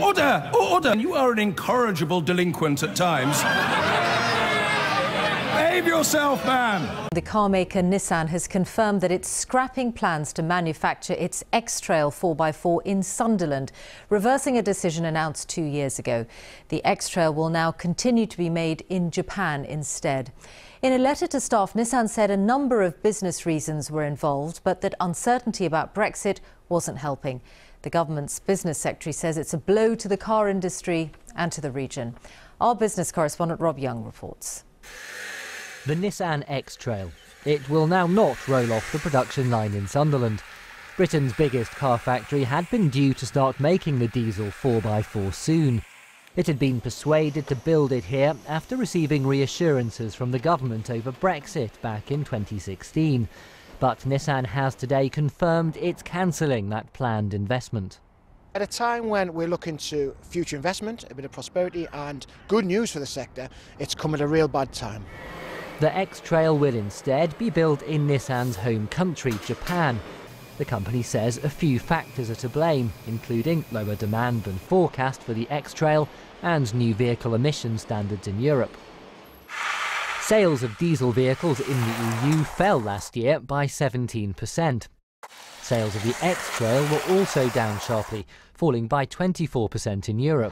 Order! Order! You are an incorrigible delinquent at times. Behave yourself, man! The car maker Nissan has confirmed that it's scrapping plans to manufacture its X-Trail 4x4 in Sunderland, reversing a decision announced 2 years ago. The X-Trail will now continue to be made in Japan instead. In a letter to staff, Nissan said a number of business reasons were involved, but that uncertainty about Brexit wasn't helping. The government's business secretary says it's a blow to the car industry and to the region. Our business correspondent Rob Young reports. The Nissan X-Trail. It will now not roll off the production line in Sunderland. Britain's biggest car factory had been due to start making the diesel 4x4 soon. It had been persuaded to build it here after receiving reassurances from the government over Brexit back in 2016. But Nissan has today confirmed it's cancelling that planned investment. At a time when we're looking to future investment, a bit of prosperity and good news for the sector, it's come at a real bad time. The X-Trail will instead be built in Nissan's home country, Japan. The company says a few factors are to blame, including lower demand than forecast for the X-Trail and new vehicle emission standards in Europe. Sales of diesel vehicles in the EU fell last year by 17%. Sales of the X-Trail were also down sharply, falling by 24% in Europe.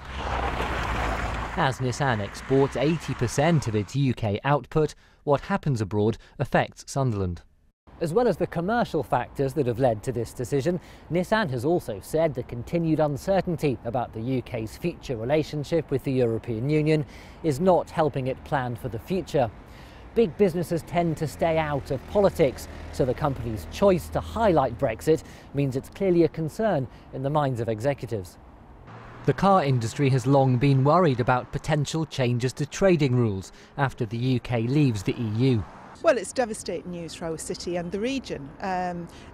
As Nissan exports 80% of its UK output, what happens abroad affects Sunderland. As well as the commercial factors that have led to this decision, Nissan has also said the continued uncertainty about the UK's future relationship with the European Union is not helping it plan for the future. Big businesses tend to stay out of politics, so the company's choice to highlight Brexit means it's clearly a concern in the minds of executives. The car industry has long been worried about potential changes to trading rules after the UK leaves the EU. Well, it's devastating news for our city and the region.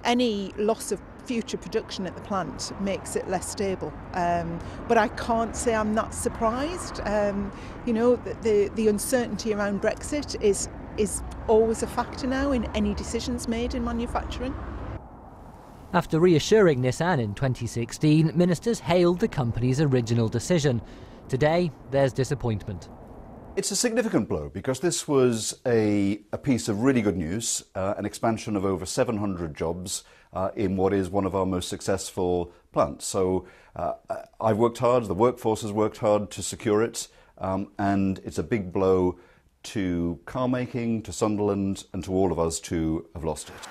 Any loss of future production at the plant makes it less stable. But I can't say I'm not surprised. You know, the uncertainty around Brexit is always a factor now in any decisions made in manufacturing. After reassuring Nissan in 2016, ministers hailed the company's original decision. Today, there's disappointment. It's a significant blow because this was a piece of really good news, an expansion of over 700 jobs in what is one of our most successful plants. So I've worked hard, the workforce has worked hard to secure it, and it's a big blow to car making, to Sunderland, and to all of us to have lost it.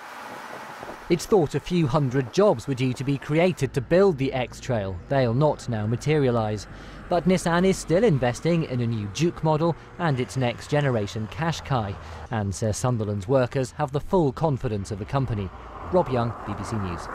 It's thought a few hundred jobs were due to be created to build the X-Trail. They'll not now materialise. But Nissan is still investing in a new Duke model and its next generation Qashqai, and says Sunderland's workers have the full confidence of the company. Rob Young, BBC News.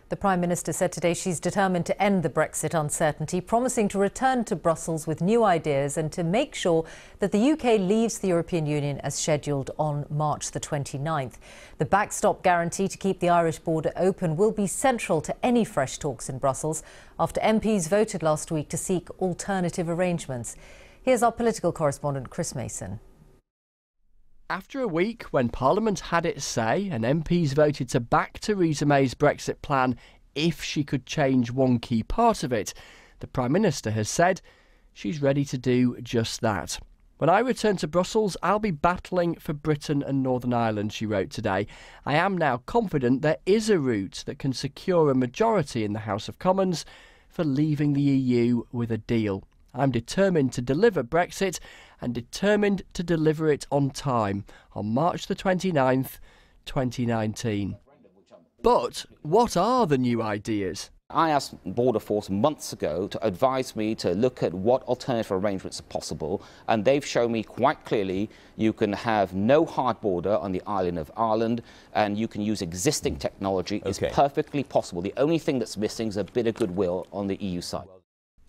The Prime Minister said today she's determined to end the Brexit uncertainty, promising to return to Brussels with new ideas and to make sure that the UK leaves the European Union as scheduled on March the 29th. The backstop guarantee to keep the Irish border open will be central to any fresh talks in Brussels after MPs voted last week to seek alternative arrangements. Here's our political correspondent Chris Mason. After a week when Parliament had its say and MPs voted to back Theresa May's Brexit plan if she could change one key part of it, the Prime Minister has said she's ready to do just that. When I return to Brussels, I'll be battling for Britain and Northern Ireland, she wrote today. I am now confident there is a route that can secure a majority in the House of Commons for leaving the EU with a deal. I'm determined to deliver Brexit and determined to deliver it on time, on March the 29th, 2019. But what are the new ideas? I asked Border Force months ago to advise me to look at what alternative arrangements are possible, and they've shown me quite clearly you can have no hard border on the island of Ireland, and you can use existing technology. It's perfectly possible. The only thing that's missing is a bit of goodwill on the EU side.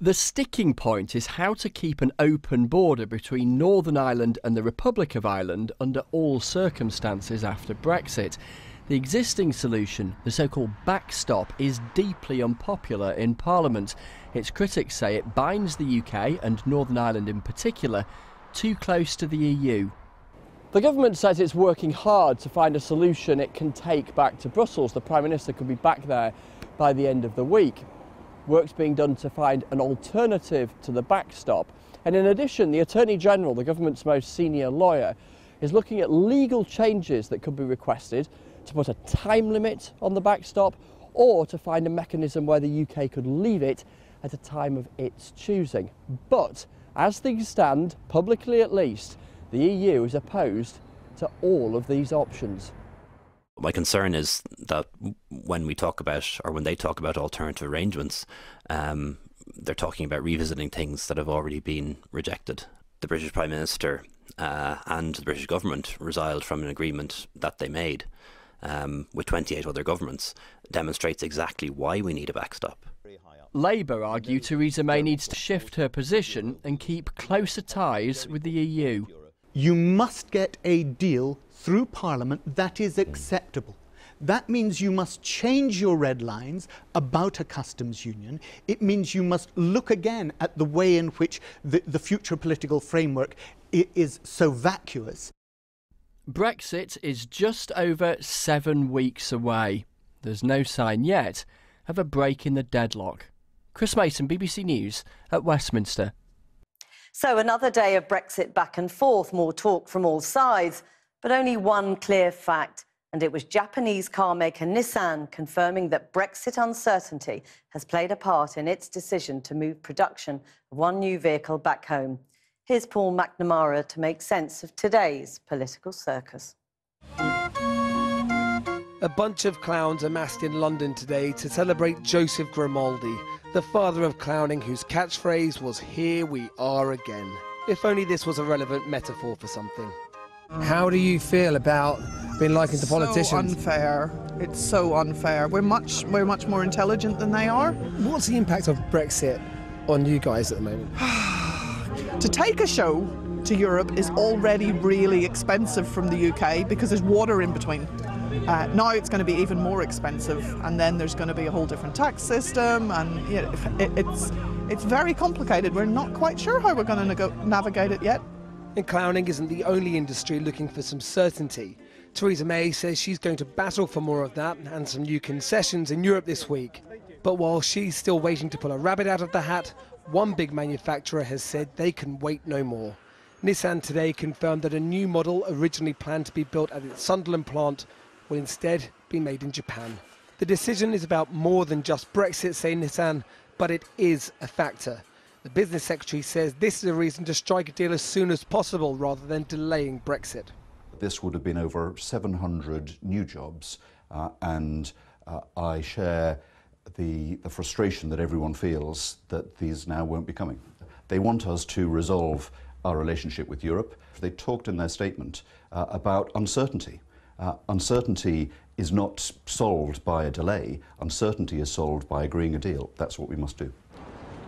The sticking point is how to keep an open border between Northern Ireland and the Republic of Ireland under all circumstances after Brexit. The existing solution, the so-called backstop, is deeply unpopular in Parliament. Its critics say it binds the UK, and Northern Ireland in particular, too close to the EU. The government says it's working hard to find a solution it can take back to Brussels. The Prime Minister could be back there by the end of the week. work's being done to find an alternative to the backstop. And in addition, the Attorney General, the government's most senior lawyer, is looking at legal changes that could be requested to put a time limit on the backstop or to find a mechanism where the UK could leave it at a time of its choosing. But as things stand, publicly at least, the EU is opposed to all of these options. My concern is that when we talk about, or when they talk about alternative arrangements, they're talking about revisiting things that have already been rejected. The British Prime Minister and the British government resiled from an agreement that they made with 28 other governments, demonstrates exactly why we need a backstop. Labour argue Theresa May needs to shift her position and keep closer ties with the EU. You must get a deal through Parliament that is acceptable. That means you must change your red lines about a customs union. It means you must look again at the way in which the future political framework is so vacuous. Brexit is just over 7 weeks away. There's no sign yet of a break in the deadlock. Chris Mason, BBC News at Westminster. So another day of Brexit back and forth, more talk from all sides, but only one clear fact, and it was Japanese car maker Nissan confirming that Brexit uncertainty has played a part in its decision to move production of one new vehicle back home. Here's Paul McNamara to make sense of today's political circus. A bunch of clowns amassed in London today to celebrate Joseph Grimaldi, the father of clowning whose catchphrase was "Here we are again." If only this was a relevant metaphor for something. How do you feel about being likened to politicians? So unfair. It's so unfair. We're much more intelligent than they are. What's the impact of Brexit on you guys at the moment? To take a show to Europe is already really expensive from the UK because there's water in between. Now it's going to be even more expensive, and then there's going to be a whole different tax system, and you know, it's very complicated. We're not quite sure how we're going to navigate it yet. And clowning isn't the only industry looking for some certainty. Theresa May says she's going to battle for more of that and some new concessions in Europe this week. But while she's still waiting to pull a rabbit out of the hat, one big manufacturer has said they can wait no more. Nissan today confirmed that a new model originally planned to be built at its Sunderland plant will instead be made in Japan. The decision is about more than just Brexit, say Nissan, but it is a factor. The business secretary says this is a reason to strike a deal as soon as possible rather than delaying Brexit. This would have been over 700 new jobs, and I share the frustration that everyone feels that these now won't be coming. They want us to resolve our relationship with Europe. They talked in their statement about uncertainty. Uncertainty is not solved by a delay. Uncertainty is solved by agreeing a deal. That's what we must do.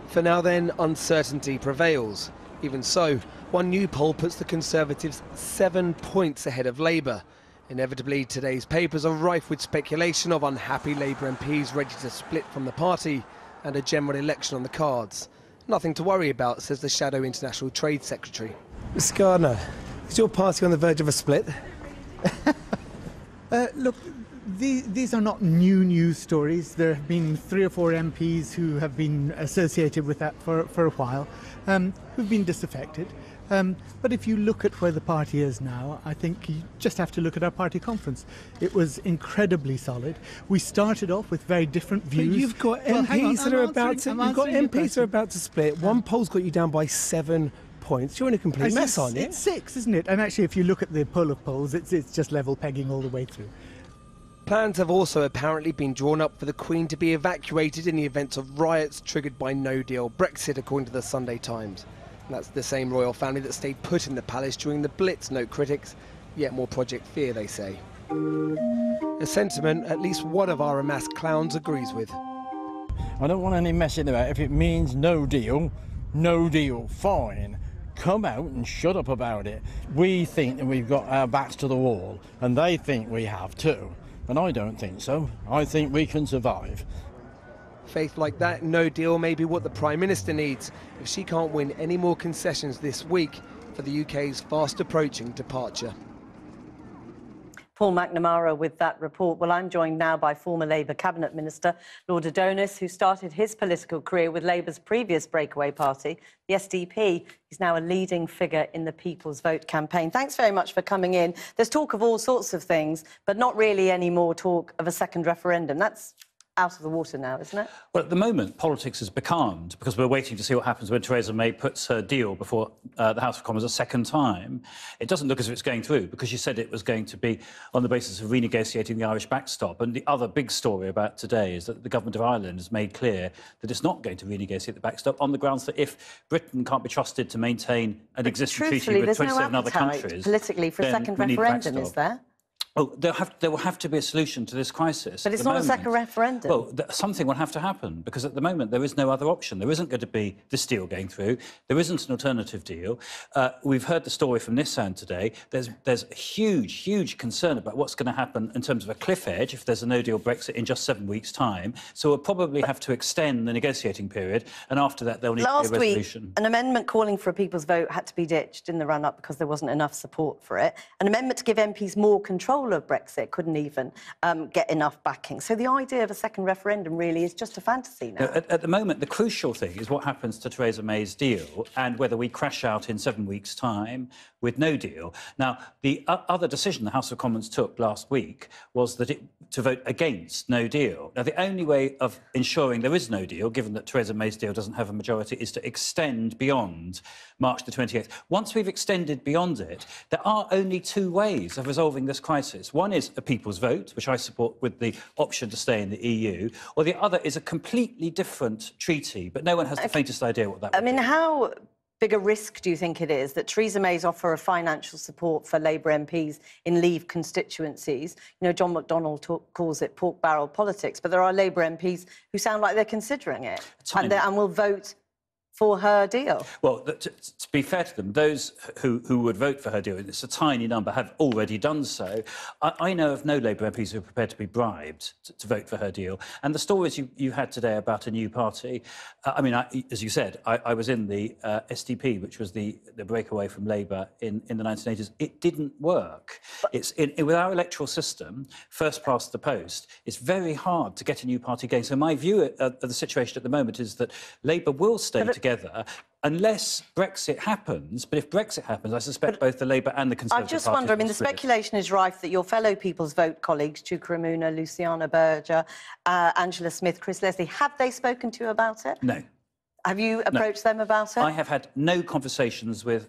For now then, uncertainty prevails. Even so, one new poll puts the Conservatives 7 points ahead of Labour. Inevitably, today's papers are rife with speculation of unhappy Labour MPs ready to split from the party and a general election on the cards. Nothing to worry about, says the Shadow International Trade Secretary. Mr Gardner, is your party on the verge of a split? Look, these are not new news stories. There have been 3 or 4 MPs who have been associated with that for a while, who've been disaffected. But if you look at where the party is now, I think you just have to look at our party conference. It was incredibly solid. We started off with very different views. But you've got MPs that are about to split. One poll's got you down by 7 points. You're in a complete mess, aren't you? It's 6, isn't it? And actually, if you look at the poll of polls, it's just level pegging all the way through. Plans have also apparently been drawn up for the Queen to be evacuated in the event of riots triggered by no-deal Brexit, according to the Sunday Times. And that's the same royal family that stayed put in the palace during the Blitz, note critics. Yet more Project Fear, they say. A sentiment at least one of our amassed clowns agrees with. I don't want any messing about. If it means no deal, fine. Come out and shut up about it. We think that we've got our backs to the wall, and they think we have too. And I don't think so. I think we can survive. Faith like that, no deal may be what the Prime Minister needs if she can't win any more concessions this week for the UK's fast approaching departure. Paul McNamara with that report. Well, I'm joined now by former Labour Cabinet Minister Lord Adonis, who started his political career with Labour's previous breakaway party, the SDP. He's now a leading figure in the People's Vote campaign. Thanks very much for coming in. There's talk of all sorts of things, but not really any more talk of a second referendum. That's out of the water now, isn't it? Well, at the moment, politics is becalmed because we're waiting to see what happens when Theresa May puts her deal before the House of Commons a second time. It doesn't look as if it's going through because she said it was going to be on the basis of renegotiating the Irish backstop. And the other big story about today is that the Government of Ireland has made clear that it's not going to renegotiate the backstop on the grounds that if Britain can't be trusted to maintain an existing treaty with 27 other countries... politically for a second referendum, is there? Oh, there will have to be a solution to this crisis. But it's not a second referendum. Well, something will have to happen, because at the moment there is no other option. There isn't going to be this deal going through. There isn't an alternative deal. We've heard the story from Nissan today. There's huge concern about what's going to happen in terms of a cliff edge if there's a no-deal Brexit in just 7 weeks' time. So we'll probably have to extend the negotiating period, and after that there'll need to be a resolution. Last week, an amendment calling for a people's vote had to be ditched in the run-up because there wasn't enough support for it. An amendment to give MPs more control of Brexit couldn't even get enough backing. So the idea of a second referendum really is just a fantasy now. At the moment, the crucial thing is what happens to Theresa May's deal and whether we crash out in 7 weeks' time with no deal. Now, the other decision the House of Commons took last week was that to vote against no deal. Now, the only way of ensuring there is no deal, given that Theresa May's deal doesn't have a majority, is to extend beyond March the 28th. Once we've extended beyond it, there are only two ways of resolving this crisis. One is a people's vote, which I support with the option to stay in the EU, or the other is a completely different treaty, but no one has the faintest idea what that would be. How big a risk do you think it is that Theresa May's offer of financial support for Labour MPs in Leave constituencies? You know, John McDonnell calls it pork barrel politics, but there are Labour MPs who sound like they're considering it and will vote for her deal. Well, to be fair to them, those who would vote for her deal, it's a tiny number, have already done so. I know of no Labour MPs who are prepared to be bribed to vote for her deal. And the stories you had today about a new party, as you said, I was in the SDP, which was the breakaway from Labour in the 1980s. It didn't work. With our electoral system, first past the post, it's very hard to get a new party going. So my view of the situation at the moment is that Labour will stay together unless Brexit happens. But if Brexit happens, I suspect both the Labour and the Conservative I just wonder, the speculation is rife that your fellow People's Vote colleagues, Chuka Umunna, Luciana Berger, Angela Smith, Chris Leslie, have they spoken to you about it? No. Have you approached them about it? I have had no conversations with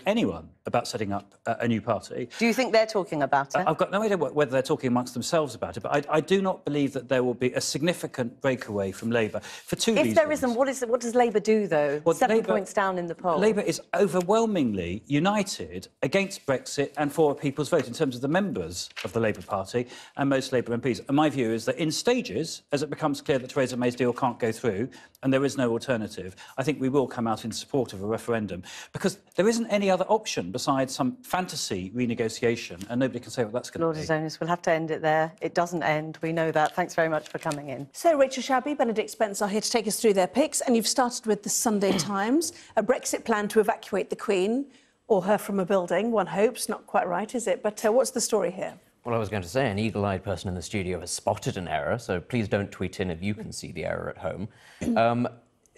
anyone about setting up a new party. Do you think they're talking about it? I've got no idea whether they're talking amongst themselves about it, but I do not believe that there will be a significant breakaway from Labour for two reasons. If there isn't, what does Labour do, though? Well, 7 points down in the poll. Labour is overwhelmingly united against Brexit and for a people's vote in terms of the members of the Labour Party and most Labour MPs. And my view is that in stages, as it becomes clear that Theresa May's deal can't go through and there is no alternative, I think we will come out in support of a referendum, because there isn't any other option besides some fantasy renegotiation, and nobody can say what that's going to be. Lord Adonis, we'll have to end it there. It doesn't end. We know that. Thanks very much for coming in. So Rachel Shabby, Benedict Spence are here to take us through their picks, and you've started with the Sunday Times, a Brexit plan to evacuate the Queen, or her from a building, one hopes. Not quite right, is it? But what's the story here? Well, I was going to say, an eagle-eyed person in the studio has spotted an error, so please don't tweet in if you can see the error at home.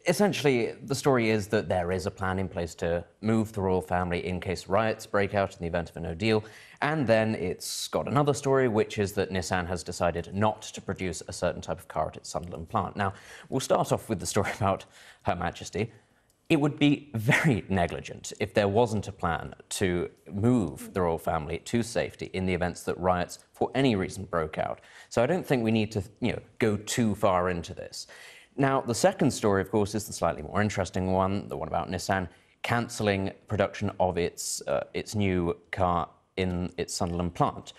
Essentially, the story is that there is a plan in place to move the royal family in case riots break out in the event of a no deal. And then it's got another story, which is that Nissan has decided not to produce a certain type of car at its Sunderland plant. Now, we'll start off with the story about Her Majesty. It would be very negligent if there wasn't a plan to move the royal family to safety in the events that riots, for any reason, broke out. So I don't think we need to, go too far into this. Now, the second story, of course, is the slightly more interesting one, the one about Nissan cancelling production of its new car in its Sunderland plant.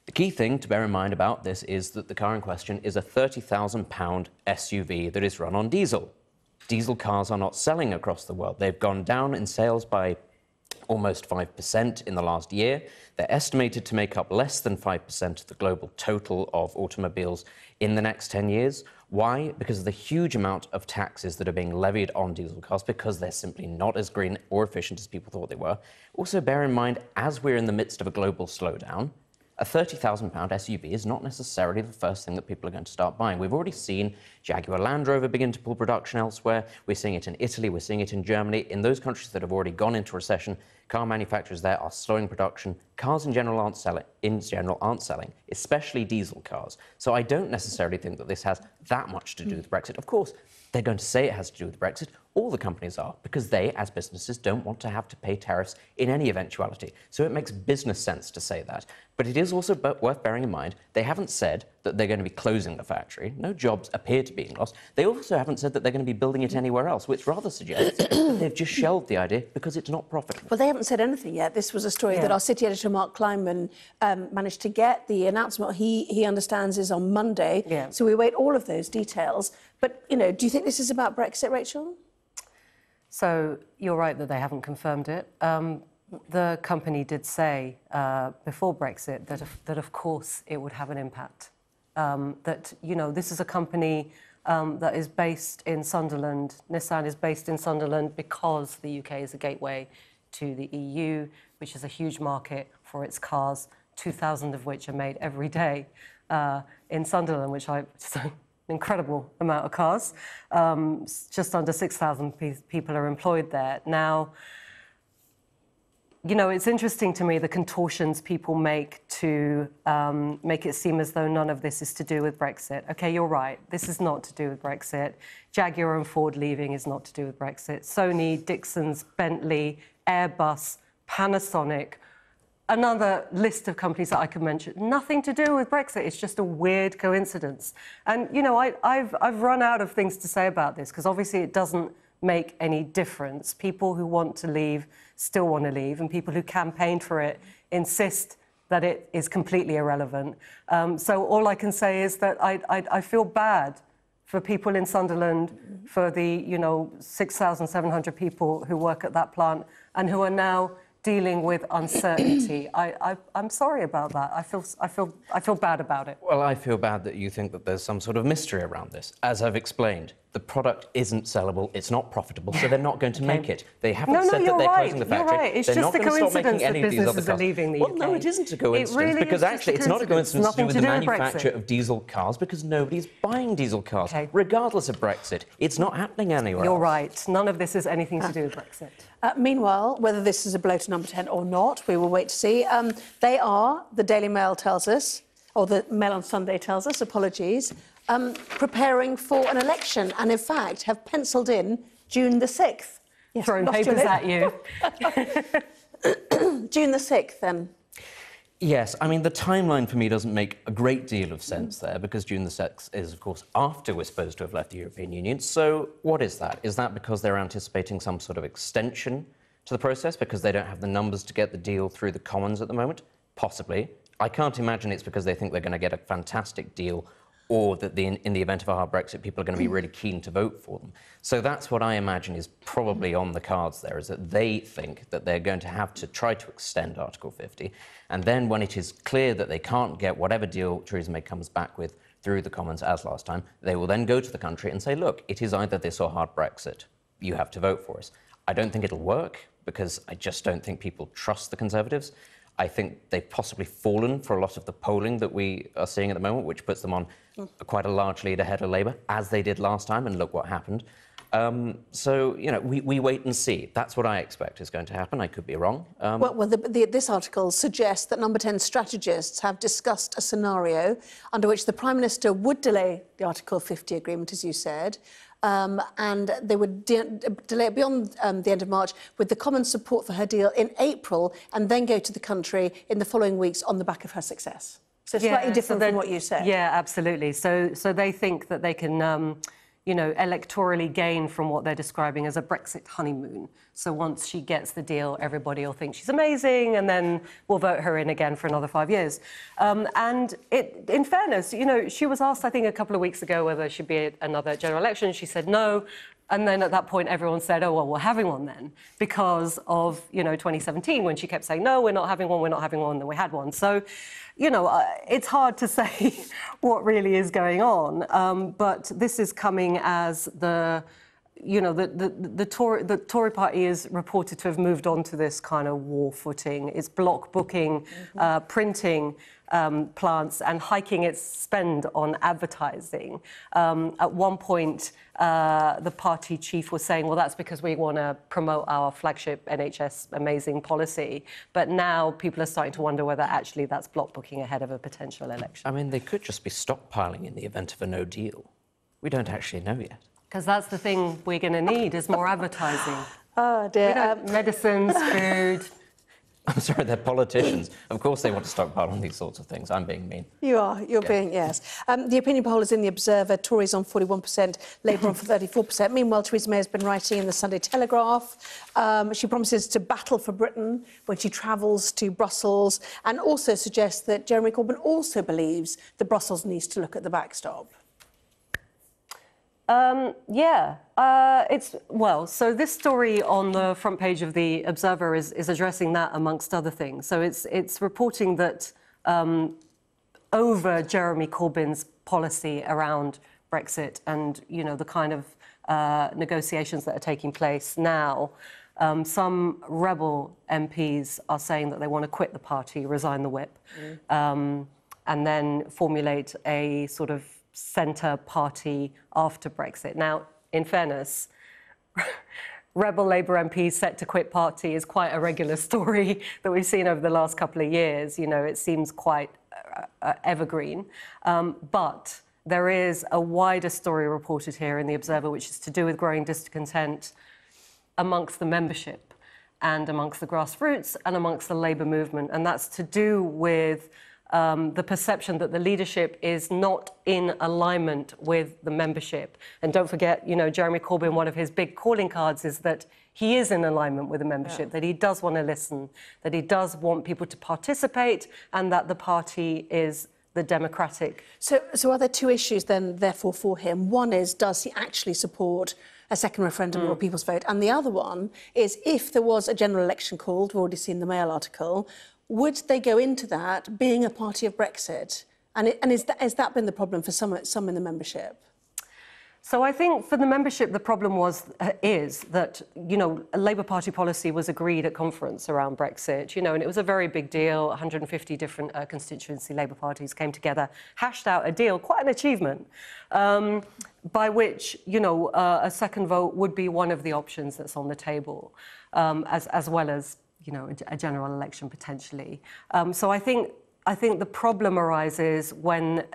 The key thing to bear in mind about this is that the car in question is a £30,000 SUV that is run on diesel. Diesel cars are not selling across the world. They've gone down in sales by almost 5% in the last year. They're estimated to make up less than 5% of the global total of automobiles in the next 10 years. Why? Because of the huge amount of taxes that are being levied on diesel cars, because they're simply not as green or efficient as people thought they were. Also, bear in mind, as we're in the midst of a global slowdown, a £30,000 SUV is not necessarily the first thing that people are going to start buying. We've already seen Jaguar Land Rover begin to pull production elsewhere. We're seeing it in Italy, we're seeing it in Germany. In those countries that have already gone into recession, car manufacturers there are slowing production. Cars in general aren't selling, especially diesel cars. So I don't necessarily think that this has that much to do with Brexit. Of course, they're going to say it has to do with Brexit. All the companies are, because they, as businesses, don't want to have to pay tariffs in any eventuality. So it makes business sense to say that. But it is also worth bearing in mind, they haven't said that they're going to be closing the factory. No jobs appear to be being lost. They also haven't said that they're going to be building it anywhere else, which rather suggests that they've just shelved the idea because it's not profitable. Well, they haven't said anything yet. This was a story that our city editor, Mark Kleinman, managed to get. The announcement, he understands, is on Monday. Yeah. So we await all of those details. But, you know, do you think this is about Brexit, Rachel? So you're right that they haven't confirmed it. The company did say before Brexit that of course it would have an impact. That, you know, this is a company that is based in Sunderland. Nissan is based in Sunderland because the UK is a gateway to the EU, which is a huge market for its cars, 2,000 of which are made every day in Sunderland, which incredible amount of cars. Just under 6,000 people are employed there. Now, you know, it's interesting to me the contortions people make to make it seem as though none of this is to do with Brexit. OK, you're right. This is not to do with Brexit. Jaguar and Ford leaving is not to do with Brexit. Sony, Dixon's, Bentley, Airbus, Panasonic, another list of companies that I could mention. Nothing to do with Brexit. It's just a weird coincidence. And, you know, I've run out of things to say about this because obviously it doesn't make any difference. People who want to leave still want to leave, and people who campaigned for it insist that it is completely irrelevant. So all I can say is that I feel bad for people in Sunderland, for the, you know, 6,700 people who work at that plant and who are now dealing with uncertainty. I'm sorry about that. I feel bad about it. Well, I feel bad that you think that there's some sort of mystery around this. As I've explained, the product isn't sellable, it's not profitable, so they're not going to make it. They haven't said that they're closing the factory. You're right. It's they're just not the going to stop coincidence making any that of these other businesses are cars. leaving the Well, UK. no, it isn't a coincidence, Really because actually it's not a coincidence to do with the manufacture of diesel cars, because nobody's buying diesel cars, regardless of Brexit. It's not happening anywhere You're else. right. None of this has anything to do with Brexit. Meanwhile, whether this is a blow to Number 10 or not, we will wait to see. They are, the Daily Mail tells us, or the Mail on Sunday tells us, apologies, preparing for an election and, in fact, have penciled in June the 6th. Yes, throwing papers at you. June the 6th, then. Yes, I mean, the timeline for me doesn't make a great deal of sense there, because June the 6th is, of course, after we're supposed to have left the European Union. So what is that? Is that because they're anticipating some sort of extension to the process, because they don't have the numbers to get the deal through the Commons at the moment? Possibly. I can't imagine it's because they think they're going to get a fantastic deal, or that in the event of a hard Brexit, people are going to be really keen to vote for them. So that's what I imagine is probably on the cards there, is that they think that they're going to have to try to extend Article 50, and then when it is clear that they can't get whatever deal Theresa May comes back with through the Commons as last time, they will then go to the country and say, look, it is either this or hard Brexit. You have to vote for us. I don't think it'll work, because I just don't think people trust the Conservatives. I think they've possibly fallen for a lot of the polling that we are seeing at the moment, which puts them on quite a large lead ahead of Labour, as they did last time, and look what happened. So, you know, we wait and see. That's what I expect is going to happen. I could be wrong. This article suggests that Number 10 strategists have discussed a scenario under which the Prime Minister would delay the Article 50 agreement, as you said, and they would delay it beyond the end of March with the common support for her deal in April, and then go to the country in the following weeks on the back of her success. So it's slightly different from what you said. Yeah, absolutely. So they think that they can, you know, electorally gain from what they're describing as a Brexit honeymoon. So once she gets the deal, everybody will think she's amazing, and then we'll vote her in again for another 5 years. And in fairness, you know, she was asked, I think, a couple of weeks ago whether there should be another general election. She said no. And then at that point, everyone said, oh, well, we're having one then, because of, you know, 2017, when she kept saying, no, we're not having one, we're not having one, then we had one. So, you know, it's hard to say what really is going on. But this is coming as the you know, the Tory party is reported to have moved on to this kind of war footing. It's block booking, printing plants and hiking its spend on advertising. At one point, the party chief was saying, well, that's because we want to promote our flagship NHS amazing policy. But now people are starting to wonder whether actually that's block booking ahead of a potential election. I mean, they could just be stockpiling in the event of a no deal. We don't actually know yet. Because that's the thing we're going to need, is more advertising. Oh, dear. Medicines, food. I'm sorry, they're politicians. Of course they want to stockpile on these sorts of things. I'm being mean. You are. You're being, yes. The opinion poll is in The Observer. Tories on 41%, Labour on 34%. Meanwhile, Theresa May has been writing in the Sunday Telegraph. She promises to battle for Britain when she travels to Brussels, and also suggests that Jeremy Corbyn also believes that Brussels needs to look at the backstop. So this story on the front page of The Observer is addressing that, amongst other things. So it's reporting that over Jeremy Corbyn's policy around Brexit and, you know, the kind of negotiations that are taking place now, some rebel MPs are saying that they want to quit the party, resign the whip, and then formulate a sort of centre party after Brexit. Now, in fairness, rebel Labour MPs set to quit party is quite a regular story that we've seen over the last couple of years. You know, it seems quite evergreen. But there is a wider story reported here in The Observer, which is to do with growing discontent amongst the membership and amongst the grassroots and amongst the Labour movement. And that's to do with the perception that the leadership is not in alignment with the membership. And don't forget, you know, Jeremy Corbyn, one of his big calling cards is that he is in alignment with the membership, that he does want to listen, that he does want people to participate, and that the party is the democratic. So are there two issues then, therefore, for him? One is, does he actually support a second referendum or a people's vote? And the other one is, if there was a general election called, we've already seen the Mail article, would they go into that being a party of Brexit? And has that been the problem for some in the membership? So I think for the membership, the problem is that, you know, a Labour Party policy was agreed at conference around Brexit, you know, and it was a very big deal. 150 different constituency Labour parties came together, hashed out a deal, quite an achievement, by which, you know, a second vote would be one of the options that's on the table, as well as, you know, a general election potentially. So I think the problem arises when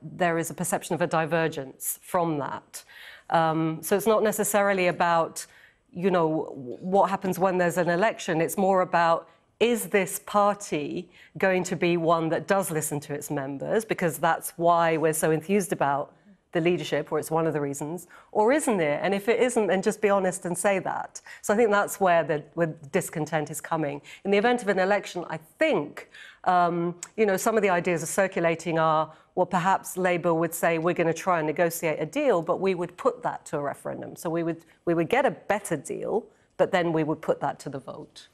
there is a perception of a divergence from that. So it's not necessarily about, you know, what happens when there's an election. It's more about, is this party going to be one that does listen to its members, because that's why we're so enthused about the leadership, or it's one of the reasons, or isn't it? And if it isn't, then just be honest and say that. So I think that's where the discontent is coming. In the event of an election, I think, you know, some of the ideas are circulating are, well, perhaps Labour would say, we're going to try and negotiate a deal, but we would put that to a referendum. So we would get a better deal, but then we would put that to the vote.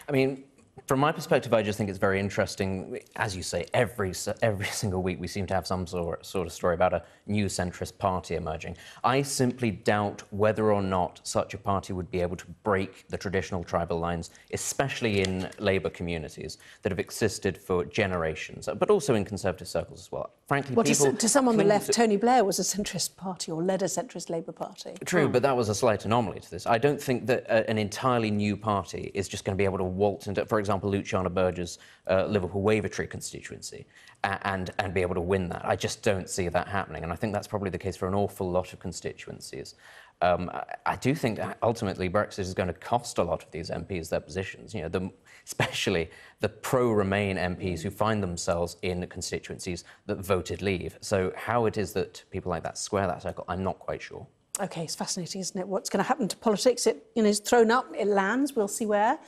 I mean, from my perspective, I just think it's very interesting. As you say, every single week we seem to have some sort of story about a new centrist party emerging. I simply doubt whether or not such a party would be able to break the traditional tribal lines, especially in Labour communities that have existed for generations, but also in Conservative circles as well. Frankly, well, people to some on the left, Tony Blair was a centrist party or led a centrist Labour Party. True, but that was a slight anomaly to this. I don't think that an entirely new party is just going to be able to waltz into, for example, Luciana Berger's Liverpool Wavertree constituency and be able to win that. I just don't see that happening, and I think that's probably the case for an awful lot of constituencies. I do think that ultimately Brexit is going to cost a lot of these MPs their positions, you know, especially the pro-Remain MPs who find themselves in constituencies that voted Leave. So how it is that people like that square that circle, I'm not quite sure. OK, it's fascinating, isn't it? What's going to happen to politics? It, you know, is thrown up, it lands, we'll see where.